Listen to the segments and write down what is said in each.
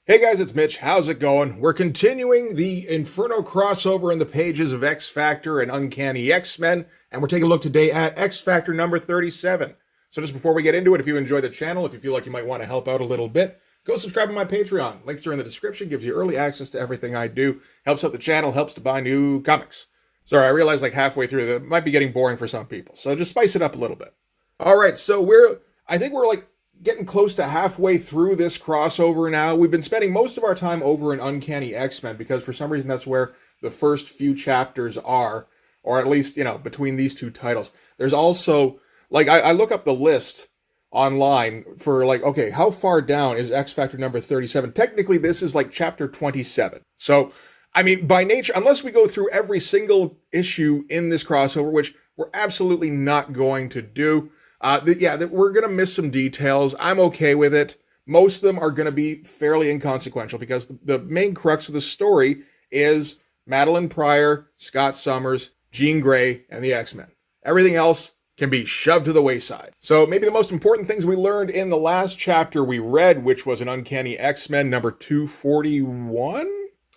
Hey guys, it's Mitch. How's it going? We're continuing the Inferno crossover in the pages of X Factor and Uncanny X-Men, and we're taking a look today at X Factor number 37. So just before we get into it, if you enjoy the channel, if you feel like you might want to help out a little bit, go subscribe to my Patreon. Links are in the description, gives you early access to everything I do, helps out the channel, helps to buy new comics. Sorry, I realized like halfway through that it might be getting boring for some people, so just spice it up a little bit. All right, so I think we're like getting close to halfway through this crossover now. We've been spending most of our time over in Uncanny X-Men because for some reason that's where the first few chapters are, or at least, between these two titles. There's also, like, I look up the list online for, like, okay, how far down is X Factor number 37? Technically, this is, like, chapter 27. So, I mean, by nature, unless we go through every single issue in this crossover, which we're absolutely not going to do, we're going to miss some details. I'm okay with it. Most of them are going to be fairly inconsequential because the main crux of the story is Madeline Pryor, Scott Summers, Jean Grey, and the X-Men. Everything else can be shoved to the wayside. So maybe the most important things we learned in the last chapter we read, which was an Uncanny X-Men number 241.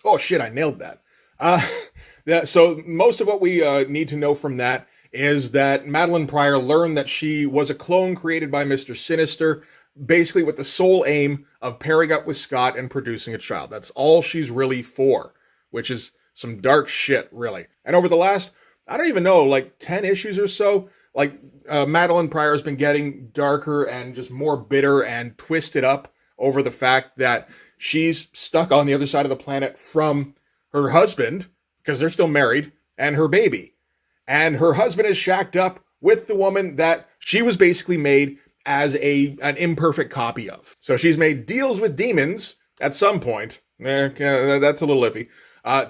Oh shit, I nailed that. So most of what we need to know from that is that Madeline Pryor learned that she was a clone created by Mr. Sinister, basically with the sole aim of pairing up with Scott and producing a child. That's all she's really for, which is some dark shit, really. And over the last, I don't even know, like 10 issues or so, like Madeline Pryor has been getting darker and just more bitter and twisted up over the fact that she's stuck on the other side of the planet from her husband, because they're still married, and her baby. And her husband is shacked up with the woman that she was basically made as an imperfect copy of. So she's made deals with demons at some point. That's a little iffy.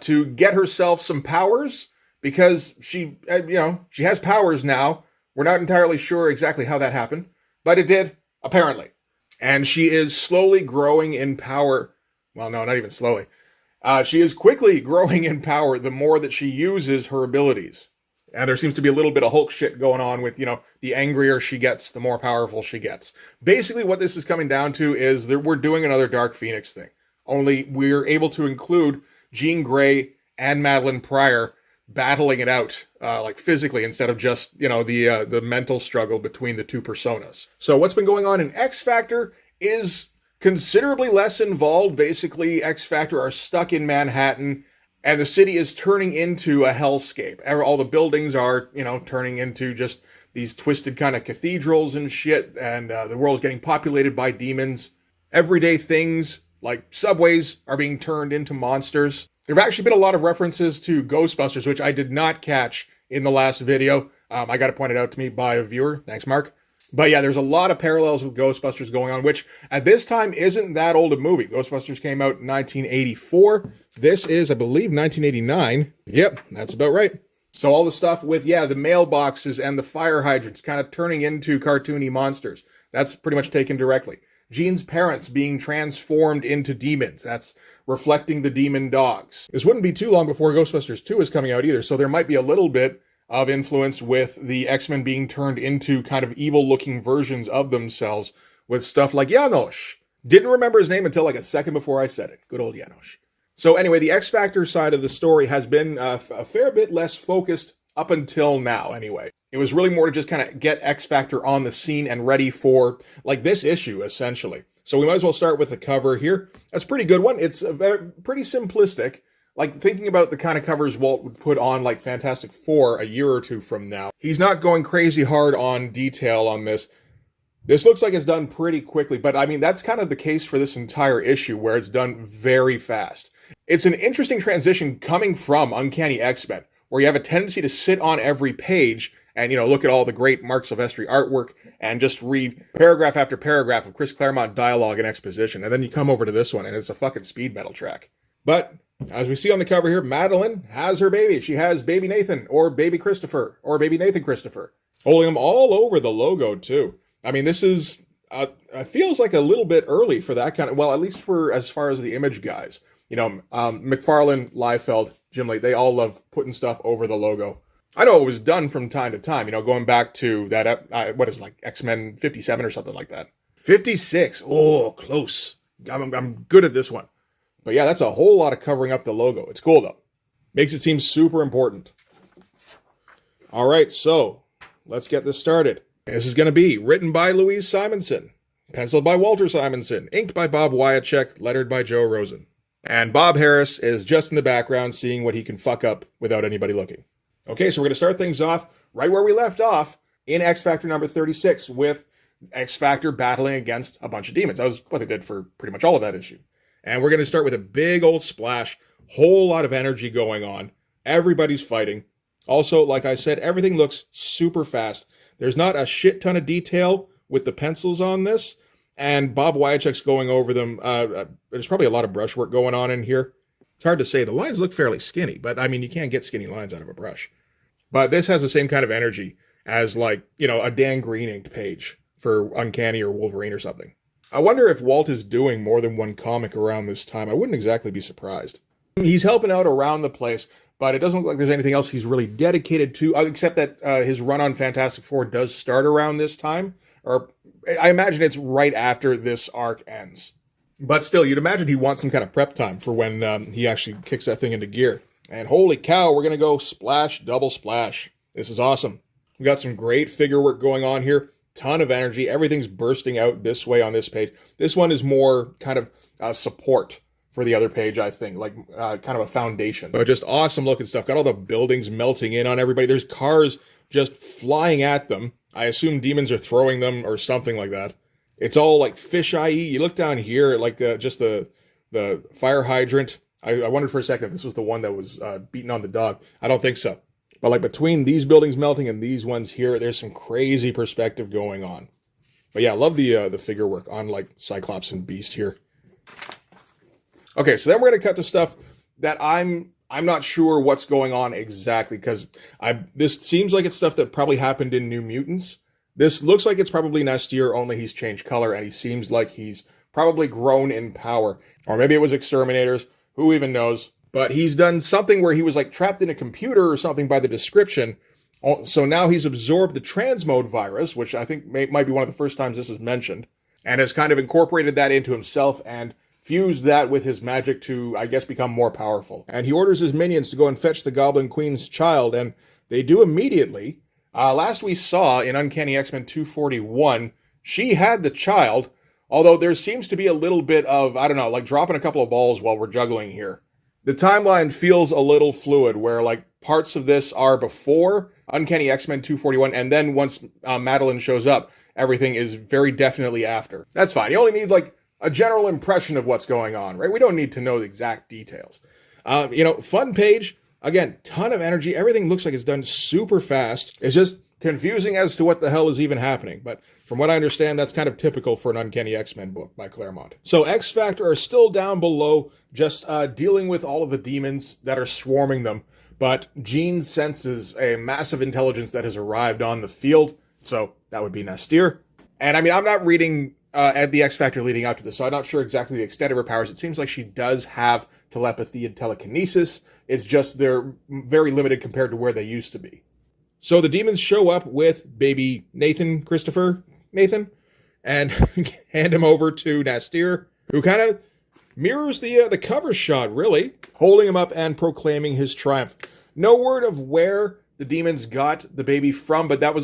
To get herself some powers because she has powers now. We're not entirely sure exactly how that happened, but it did, apparently. And she is slowly growing in power. Well, no, not even slowly. She is quickly growing in power the more that she uses her abilities. And there seems to be a little bit of Hulk shit going on with, the angrier she gets, the more powerful she gets. Basically, what this is coming down to is that we're doing another Dark Phoenix thing. Only we're able to include Jean Grey and Madeline Pryor battling it out, like physically, instead of just, the mental struggle between the two personas. So what's been going on in X Factor is considerably less involved. Basically, X Factor are stuck in Manhattan, and the city is turning into a hellscape. All the buildings are, turning into just these twisted kind of cathedrals and shit, and the world's getting populated by demons. Everyday things, like subways, are being turned into monsters. There have actually been a lot of references to Ghostbusters, which I did not catch in the last video. I got it pointed out to me by a viewer. Thanks, Mark. But yeah, there's a lot of parallels with Ghostbusters going on, which at this time isn't that old a movie. Ghostbusters came out in 1984. This is, I believe, 1989. Yep, that's about right. So all the stuff with, the mailboxes and the fire hydrants kind of turning into cartoony monsters. That's pretty much taken directly. Jean's parents being transformed into demons. That's reflecting the demon dogs. This wouldn't be too long before Ghostbusters 2 is coming out either, so there might be a little bit of influence with the X-Men being turned into kind of evil-looking versions of themselves with stuff like Janosch. Didn't remember his name until like a second before I said it. Good old Janosch. So anyway, the X Factor side of the story has been a fair bit less focused up until now, anyway. It was really more to just kind of get X Factor on the scene and ready for, like, this issue, essentially. So we might as well start with the cover here. That's a pretty good one. It's pretty simplistic. Like, thinking about the kind of covers Walt would put on, like, Fantastic Four a year or two from now. He's not going crazy hard on detail on this. This looks like it's done pretty quickly, but I mean, that's kind of the case for this entire issue, where it's done very fast. It's an interesting transition coming from Uncanny X-Men, where you have a tendency to sit on every page and, look at all the great Mark Silvestri artwork and just read paragraph after paragraph of Chris Claremont dialogue and exposition. And then you come over to this one and it's a fucking speed metal track. But as we see on the cover here, Madeline has her baby. She has baby Nathan, or baby Christopher, or baby Nathan Christopher. Holding them all over the logo too. I mean, this is, feels like a little bit early for that kind of, well, at least for as far as the Image guys. McFarlane, Liefeld, Jim Lee, they all love putting stuff over the logo. I know it was done from time to time, going back to that, X-Men 57 or something like that. 56, oh, close. I'm good at this one. But yeah, that's a whole lot of covering up the logo. It's cool though. Makes it seem super important. All right, so let's get this started. This is going to be written by Louise Simonson, penciled by Walter Simonson, inked by Bob Wyacek, lettered by Joe Rosen. And Bob Harris is just in the background seeing what he can fuck up without anybody looking. Okay, so we're going to start things off right where we left off in X Factor number 36 with X Factor battling against a bunch of demons. That was what they did for pretty much all of that issue. And we're going to start with a big old splash, whole lot of energy going on. Everybody's fighting. Also, like I said, everything looks super fast. There's not a shit ton of detail with the pencils on this, and Bob Wyacek's going over them. There's probably a lot of brushwork going on in here. It's hard to say. The lines look fairly skinny, but I mean, you can't get skinny lines out of a brush. But this has the same kind of energy as, like, you know, a Dan Green inked page for Uncanny or Wolverine or something. I wonder if Walt is doing more than one comic around this time. I wouldn't exactly be surprised. He's helping out around the place, but it doesn't look like there's anything else he's really dedicated to, except that his run on Fantastic Four does start around this time, or I imagine it's right after this arc ends. But still, you'd imagine he wants some kind of prep time for when he actually kicks that thing into gear. And holy cow, we're going to go splash, double splash. This is awesome. We got some great figure work going on here. Ton of energy. Everything's bursting out this way on this page. This one is more kind of support for the other page, I think, like kind of a foundation. But just awesome looking stuff. Got all the buildings melting in on everybody. There's cars just flying at them. I assume demons are throwing them or something like that. It's all like fisheye-y. You look down here, like just the fire hydrant. I wondered for a second if this was the one that was beating on the dog. I don't think so. But like between these buildings melting and these ones here, there's some crazy perspective going on. But yeah, I love the figure work on like Cyclops and Beast here. Okay, so then we're going to cut to stuff that I'm not sure what's going on exactly, because this seems like it's stuff that probably happened in New Mutants. This looks like it's probably Nastir, only he's changed color, and he seems like he's probably grown in power. Or maybe it was Exterminators, who even knows. But he's done something where he was like trapped in a computer or something by the description. So now he's absorbed the transmode virus, which I think might be one of the first times this is mentioned, and has kind of incorporated that into himself and fused that with his magic to, I guess, become more powerful. And he orders his minions to go and fetch the Goblin Queen's child, and they do immediately. Last we saw in Uncanny X-Men 241, she had the child, although there seems to be a little bit of, I don't know, like dropping a couple of balls while we're juggling here. The timeline feels a little fluid, where like parts of this are before Uncanny X-Men 241, and then once Madeline shows up, everything is very definitely after. That's fine. You only need like a general impression of what's going on, right? We don't need to know the exact details. Fun page. Again, ton of energy. Everything looks like it's done super fast. It's just confusing as to what the hell is even happening. But from what I understand, that's kind of typical for an Uncanny X-Men book by Claremont. So X Factor are still down below, just dealing with all of the demons that are swarming them. But Jean senses a massive intelligence that has arrived on the field. So that would be Nastir. And I mean, I'm not reading at the X Factor leading up to this, so I'm not sure exactly the extent of her powers. It seems like she does have telepathy and telekinesis. It's just they're very limited compared to where they used to be. So the demons show up with baby Nathan, and hand him over to Nastir, who kind of mirrors the cover shot, really, holding him up and proclaiming his triumph. No word of where the demons got the baby from, but that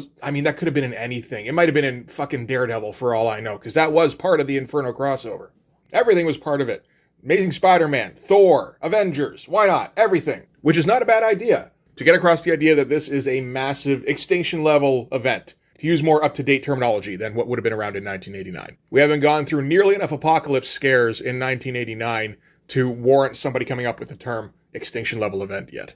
could have been in anything. It might have been in fucking Daredevil for all I know, because that was part of the Inferno crossover. Everything was part of it. Amazing Spider-Man, Thor, Avengers, why not? Everything. Which is not a bad idea, to get across the idea that this is a massive extinction-level event, to use more up-to-date terminology than what would have been around in 1989. We haven't gone through nearly enough apocalypse scares in 1989 to warrant somebody coming up with the term extinction-level event yet.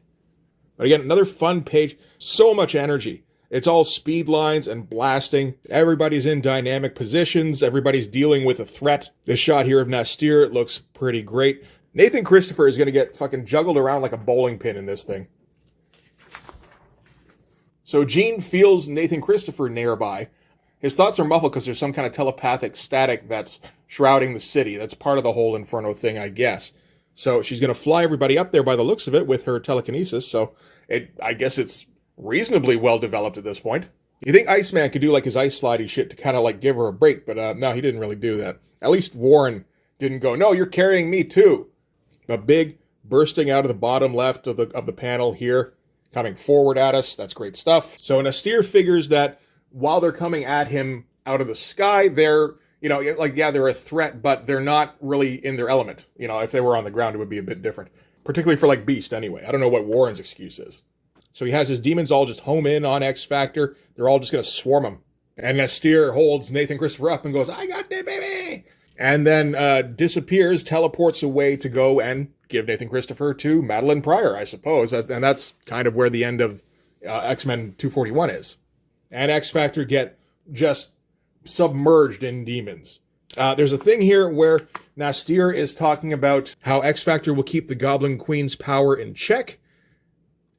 But again, another fun page, so much energy. It's all speed lines and blasting. Everybody's in dynamic positions. Everybody's dealing with a threat. This shot here of Nastir looks pretty great. Nathan Christopher is going to get fucking juggled around like a bowling pin in this thing. So Jean feels Nathan Christopher nearby. His thoughts are muffled because there's some kind of telepathic static that's shrouding the city. That's part of the whole Inferno thing, I guess. So she's going to fly everybody up there by the looks of it with her telekinesis. So I guess it's reasonably well developed at this point. You think Iceman could do like his ice slidey shit to kind of like give her a break, but no, he didn't really do that. At least Warren didn't go, no, you're carrying me too. A big bursting out of the bottom left of the panel here, coming forward at us. That's great stuff. So Nastir figures that while they're coming at him out of the sky, they're, like, yeah, they're a threat, but they're not really in their element. If they were on the ground, it would be a bit different. Particularly for, like, Beast, anyway. I don't know what Warren's excuse is. So he has his demons all just home in on X Factor. They're all just going to swarm him. And Nastir holds Nathan Christopher up and goes, I got the baby! And then disappears, teleports away to go and give Nathan Christopher to Madeline Pryor, I suppose. And that's kind of where the end of X-Men 241 is. And X Factor get just submerged in demons. There's a thing here where Nastir is talking about how X Factor will keep the Goblin Queen's power in check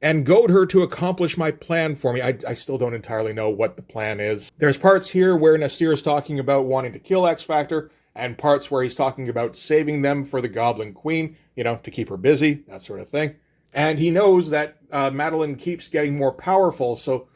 and goad her to accomplish my plan for me. I still don't entirely know what the plan is. There's parts here where Nastir is talking about wanting to kill X Factor, and parts where he's talking about saving them for the Goblin Queen, to keep her busy, that sort of thing. And he knows that Madeline keeps getting more powerful, so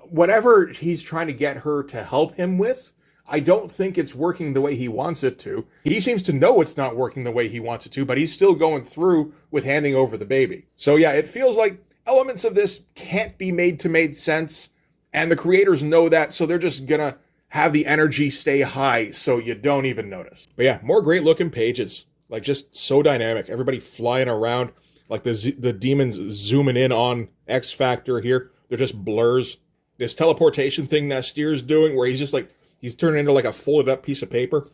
whatever he's trying to get her to help him with, I don't think it's working the way he wants it to. He seems to know it's not working the way he wants it to, but he's still going through with handing over the baby. So yeah, it feels like elements of this can't be made to make sense, and the creators know that, so they're just gonna have the energy stay high so you don't even notice. But yeah, more great looking pages. Like, just so dynamic. Everybody flying around, like the demons zooming in on X Factor here. They're just blurs. This teleportation thing Nastir's doing where he's just like, he's turning into like a folded up piece of paper.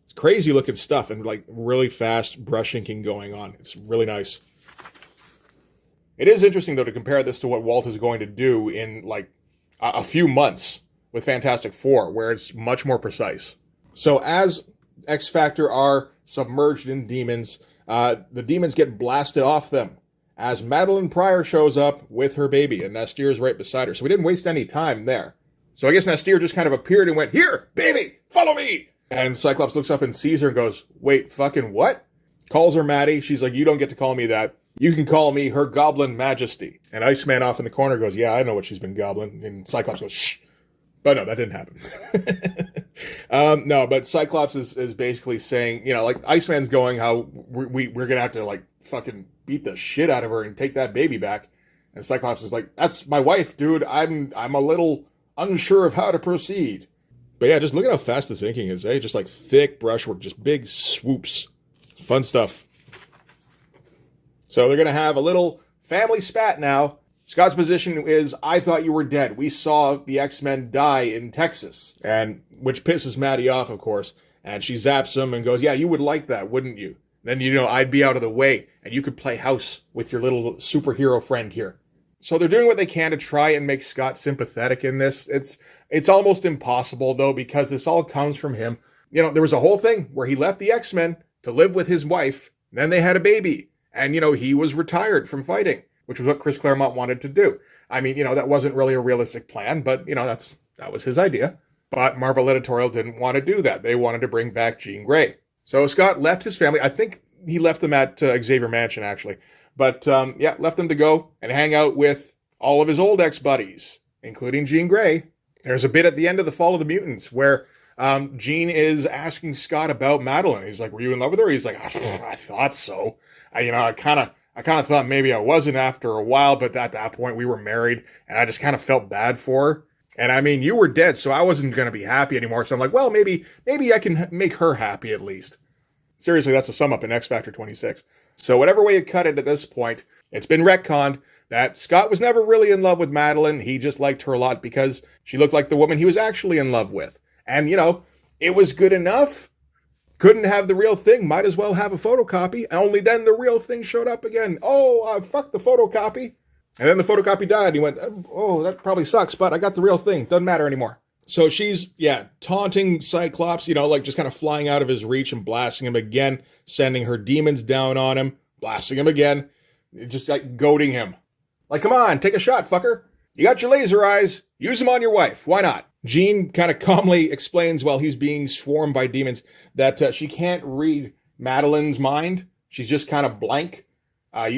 It's crazy looking stuff and like really fast brush inking going on. It's really nice. It is interesting, though, to compare this to what Walt is going to do in, like, a few months with Fantastic Four, where it's much more precise. So as X Factor are submerged in demons, the demons get blasted off them as Madeline Pryor shows up with her baby, and Nastir is right beside her. So we didn't waste any time there. So I guess Nastir just kind of appeared and went, here, baby, follow me! And Cyclops looks up and sees her and goes, wait, fucking what? Calls her Maddie. She's like, you don't get to call me that. You can call me Her Goblin Majesty. And Iceman off in the corner goes, yeah, I know what she's been gobbling. And Cyclops goes, shh. But no, that didn't happen. No, but Cyclops is basically saying, like, Iceman's going how we're going to have to, like, fucking beat the shit out of her and take that baby back. And Cyclops is like, that's my wife, dude. I'm a little unsure of how to proceed. But yeah, just look at how fast this inking is, eh? Just like thick brushwork, just big swoops. Fun stuff. So they're going to have a little family spat now. Scott's position is, I thought you were dead. We saw the X-Men die in Texas. And which pisses Maddie off, of course. And she zaps him and goes, yeah, you would like that, wouldn't you? Then, I'd be out of the way and you could play house with your little superhero friend here. So they're doing what they can to try and make Scott sympathetic in this. It's almost impossible, though, because this all comes from him. There was a whole thing where he left the X-Men to live with his wife. Then they had a baby. And, he was retired from fighting, which was what Chris Claremont wanted to do. I mean, that wasn't really a realistic plan, but, that was his idea. But Marvel Editorial didn't want to do that. They wanted to bring back Jean Grey. So Scott left his family. I think he left them at Xavier Mansion, actually. But, left them to go and hang out with all of his old ex-buddies, including Jean Grey. There's a bit at the end of The Fall of the Mutants where Jean is asking Scott about Madeline. He's like, were you in love with her? He's like, I thought so. I kind of thought maybe I wasn't after a while, but at that point we were married and I just kind of felt bad for her. And I mean, you were dead, so I wasn't going to be happy anymore. So I'm like, well, maybe I can make her happy at least. Seriously, that's a sum up in X Factor 26. So whatever way you cut it at this point, it's been retconned that Scott was never really in love with Madeline. He just liked her a lot because she looked like the woman he was actually in love with. And, it was good enough. Couldn't have the real thing. Might as well have a photocopy. Only then the real thing showed up again. Oh, fuck the photocopy. And then the photocopy died. He went, oh, that probably sucks, but I got the real thing. Doesn't matter anymore. So she's, taunting Cyclops, like just kind of flying out of his reach and blasting him again, sending her demons down on him, blasting him again, just like goading him. Like, come on, take a shot, fucker. You got your laser eyes. Use them on your wife. Why not? Jean kind of calmly explains while he's being swarmed by demons that she can't read Madeline's mind. She's just kind of blank.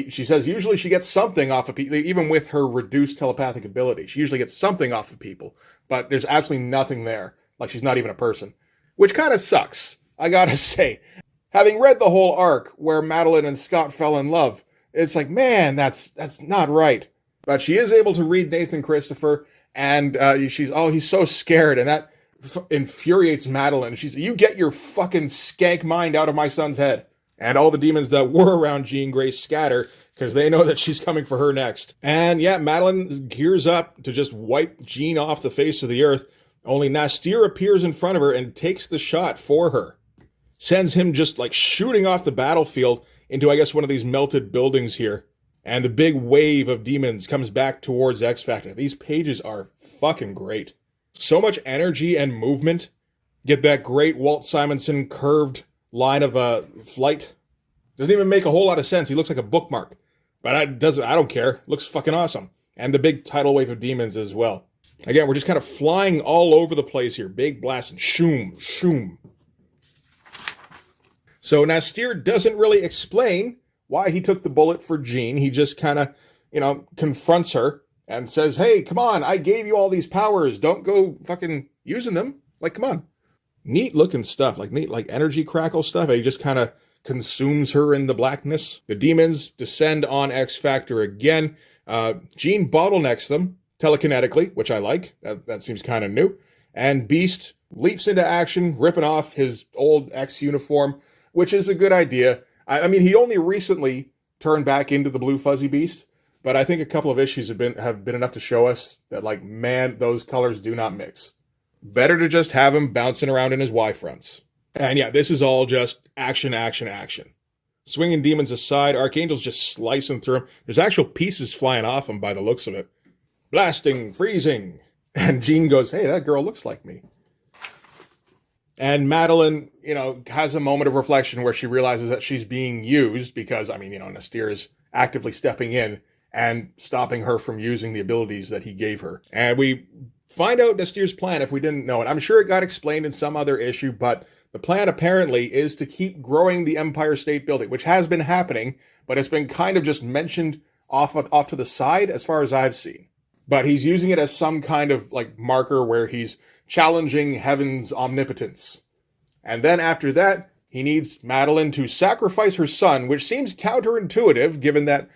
She says usually she gets something off of people, even with her reduced telepathic ability. She usually gets something off of people, but there's absolutely nothing there. Like she's not even a person, which kind of sucks. I gotta say, having read the whole arc where Madeline and Scott fell in love, it's like, man, that's not right. But she is able to read Nathan Christopher, and he's so scared, and that infuriates Madeline. She's, you get your fucking skank mind out of my son's head. And all the demons that were around Jean Grey scatter, because they know that she's coming for her next. And yeah, Madeline gears up to just wipe Jean off the face of the earth, only Nastir appears in front of her and takes the shot for her. Sends him just like shooting off the battlefield into, I guess, one of these melted buildings here. And the big wave of demons comes back towards X Factor. These pages are fucking great. So much energy and movement. Get that great Walt Simonson curved line of flight. Doesn't even make a whole lot of sense. He looks like a bookmark. But I don't care. Looks fucking awesome. And the big tidal wave of demons as well. Again, we're just kind of flying all over the place here. Big blast and shoom, shoom. So Nastir doesn't really explain why he took the bullet for Jean. He just kind of, confronts her and says, hey, come on, I gave you all these powers. Don't go fucking using them. Like, come on. Neat looking stuff, like neat, like energy crackle stuff. He just kind of consumes her in the blackness. The demons descend on X Factor again. Jean bottlenecks them telekinetically, which I like. That seems kind of new. And Beast leaps into action, ripping off his old X uniform, which is a good idea. I mean, he only recently turned back into the blue fuzzy Beast, but I think a couple of issues have been enough to show us that, like, man, those colors do not mix. Better to just have him bouncing around in his Y-fronts. And yeah, this is all just action, action, action. Swinging demons aside, Archangel's just slicing through him. There's actual pieces flying off him by the looks of it. Blasting, freezing. And Jean goes, hey, that girl looks like me. And Madeline, has a moment of reflection where she realizes that she's being used because, Nastir is actively stepping in and stopping her from using the abilities that he gave her. And we find out Nastir's plan if we didn't know it. I'm sure it got explained in some other issue, but the plan apparently is to keep growing the Empire State Building, which has been happening, but it's been kind of just mentioned off to the side as far as I've seen. But he's using it as some kind of like marker where he's challenging heaven's omnipotence. And then after that, he needs Madeline to sacrifice her son, which seems counterintuitive given that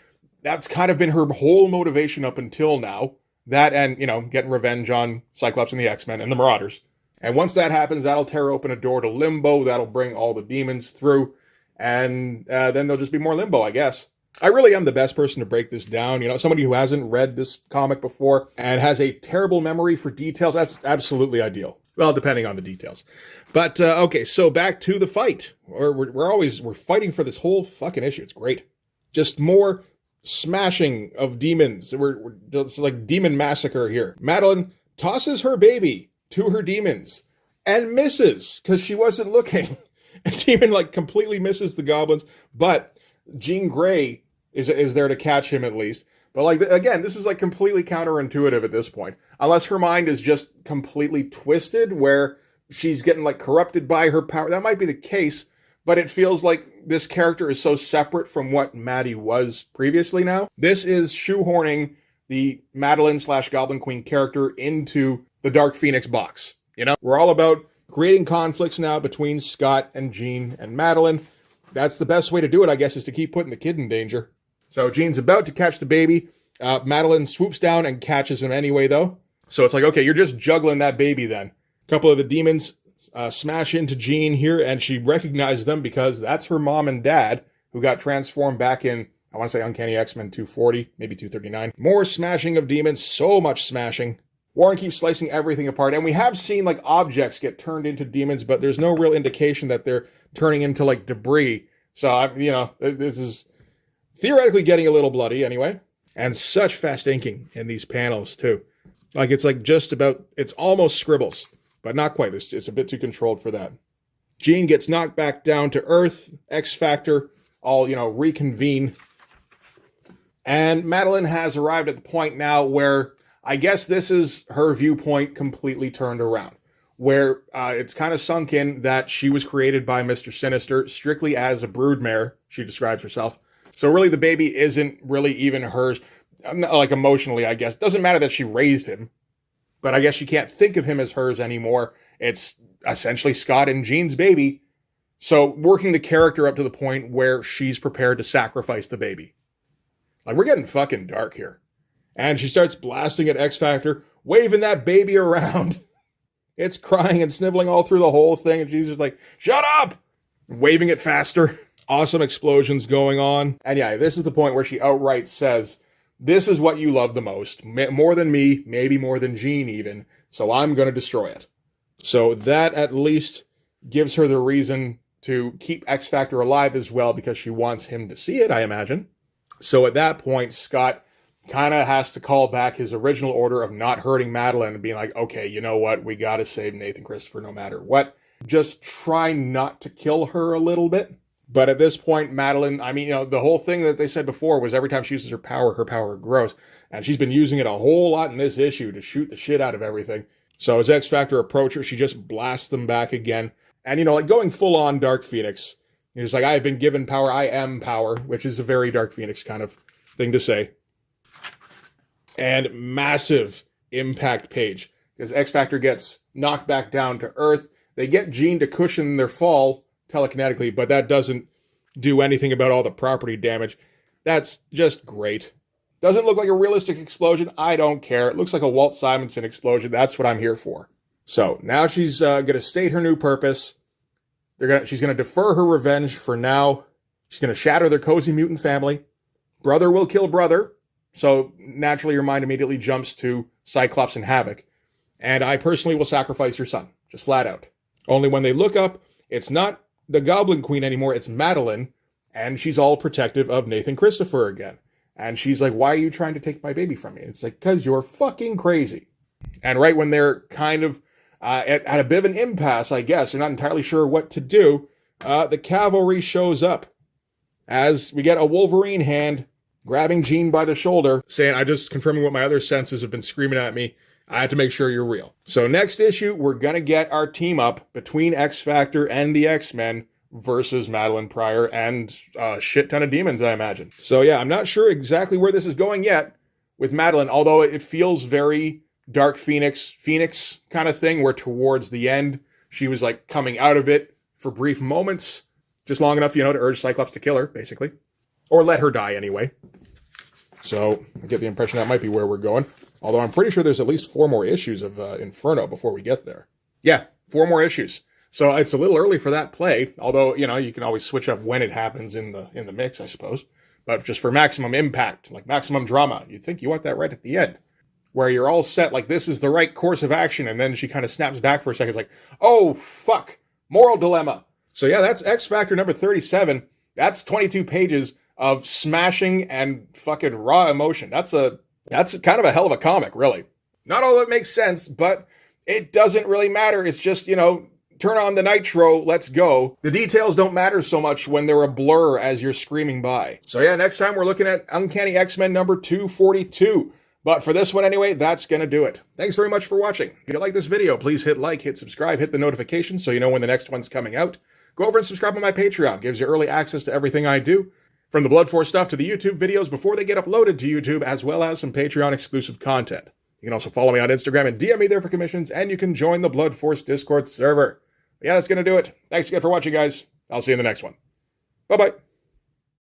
that's kind of been her whole motivation up until now. That and, getting revenge on Cyclops and the X-Men and the Marauders. And once that happens, that'll tear open a door to Limbo. That'll bring all the demons through. And then there'll just be more Limbo, I guess. I really am the best person to break this down. Somebody who hasn't read this comic before and has a terrible memory for details, that's absolutely ideal. Well, depending on the details. But, okay, so back to the fight. We're fighting for this whole fucking issue. It's great. Just more smashing of demons. We're just like demon massacre here. Madeline tosses her baby to her demons and misses because she wasn't looking. And demon completely misses the goblins, but Jean Grey is there to catch him at least. But again, this is completely counterintuitive at this point. Unless her mind is just completely twisted where she's getting corrupted by her power. That might be the case, but it feels like this character is so separate from what Maddie was previously now. This is shoehorning the Madeline/Goblin Queen character into the Dark Phoenix box. We're all about creating conflicts now between Scott and Jean and Madeline. That's the best way to do it, I guess, is to keep putting the kid in danger. So Jean's about to catch the baby. Madeline swoops down and catches him anyway, though. So it's okay, you're just juggling that baby then. A couple of the demons smash into Jean here, and she recognizes them because that's her mom and dad who got transformed back in, I want to say Uncanny X-Men 240, maybe 239. More smashing of demons, so much smashing. Warren keeps slicing everything apart, and we have seen objects get turned into demons, but there's no real indication that they're turning into debris. So, this is theoretically getting a little bloody anyway. And such fast inking in these panels too. It's just about, it's almost scribbles, but not quite. It's a bit too controlled for that. Jean gets knocked back down to Earth. X Factor all, reconvene. And Madeline has arrived at the point now where I guess this is her viewpoint completely turned around. Where it's kind of sunk in that she was created by Mr. Sinister strictly as a broodmare, she describes herself. So really the baby isn't really even hers, emotionally, I guess. Doesn't matter that she raised him, but I guess she can't think of him as hers anymore. It's essentially Scott and Jean's baby. So working the character up to the point where she's prepared to sacrifice the baby. Like, we're getting fucking dark here. And she starts blasting at X Factor, waving that baby around. It's crying and sniveling all through the whole thing. And she's just like, shut up! Waving it faster. Awesome explosions going on. And yeah, this is the point where she outright says, this is what you love the most. More than me, maybe more than Jean even. So I'm going to destroy it. So that at least gives her the reason to keep X Factor alive as well, because she wants him to see it, I imagine. So at that point, Scott kind of has to call back his original order of not hurting Madeline and being like, okay, you know what? We got to save Nathan Christopher no matter what. Just try not to kill her a little bit. But at this point, Madeline, I mean, you know, the whole thing that they said before was every time she uses her power grows. And she's been using it a whole lot in this issue to shoot the shit out of everything. So as X Factor approaches her, she just blasts them back again. And, you know, like going full on Dark Phoenix. He's like, I've been given power, I am power, which is a very Dark Phoenix kind of thing to say. And massive impact page, because X Factor gets knocked back down to Earth. They get Jean to cushion their fall telekinetically, but that doesn't do anything about all the property damage. That's just great. Doesn't look like a realistic explosion. I don't care. It looks like a Walt Simonson explosion. That's what I'm here for. So now she's going to state her new purpose. She's going to defer her revenge for now. She's going to shatter their cozy mutant family. Brother will kill brother. So naturally your mind immediately jumps to Cyclops and Havoc. And I personally will sacrifice your son. Just flat out. Only when they look up, it's not the Goblin Queen anymore. It's Madeline. And she's all protective of Nathan Christopher again. And she's like, why are you trying to take my baby from me? It's like, because you're fucking crazy. And right when they're kind of at a bit of an impasse, I guess, they're not entirely sure what to do, the cavalry shows up. As we get a Wolverine hand grabbing Jean by the shoulder, saying, I just confirming what my other senses have been screaming at me. I have to make sure you're real. So next issue, we're going to get our team up between X Factor and the X-Men versus Madeline Pryor and a shit ton of demons, I imagine. So yeah, I'm not sure exactly where this is going yet with Madeline, although it feels very Dark Phoenix kind of thing, where towards the end, she was like coming out of it for brief moments, just long enough, you know, to urge Cyclops to kill her, basically. Or let her die anyway. So I get the impression that might be where we're going. Although I'm pretty sure there's at least 4 more issues of Inferno before we get there. Yeah, 4 more issues. So it's a little early for that play, although, you know, you can always switch up when it happens in the mix, I suppose. But just for maximum impact, like maximum drama, you'd think you want that right at the end, where you're all set, like this is the right course of action, and then she kind of snaps back for a second, it's like, oh, fuck, moral dilemma. So yeah, that's X Factor number 37. That's 22 pages of smashing and fucking raw emotion. That's kind of a hell of a comic, really. Not all of it makes sense, but it doesn't really matter. It's just, you know, turn on the nitro, let's go. The details don't matter so much when they're a blur as you're screaming by. So yeah, next time we're looking at Uncanny X-Men number 242. But for this one anyway, that's going to do it. Thanks very much for watching. If you like this video, please hit like, hit subscribe, hit the notifications so you know when the next one's coming out. Go over and subscribe on my Patreon. Gives you early access to everything I do. From the Blood Force stuff to the YouTube videos before they get uploaded to YouTube, as well as some Patreon exclusive content. You can also follow me on Instagram and DM me there for commissions, and you can join the Blood Force Discord server. But yeah, that's going to do it. Thanks again for watching, guys. I'll see you in the next one. Bye-bye.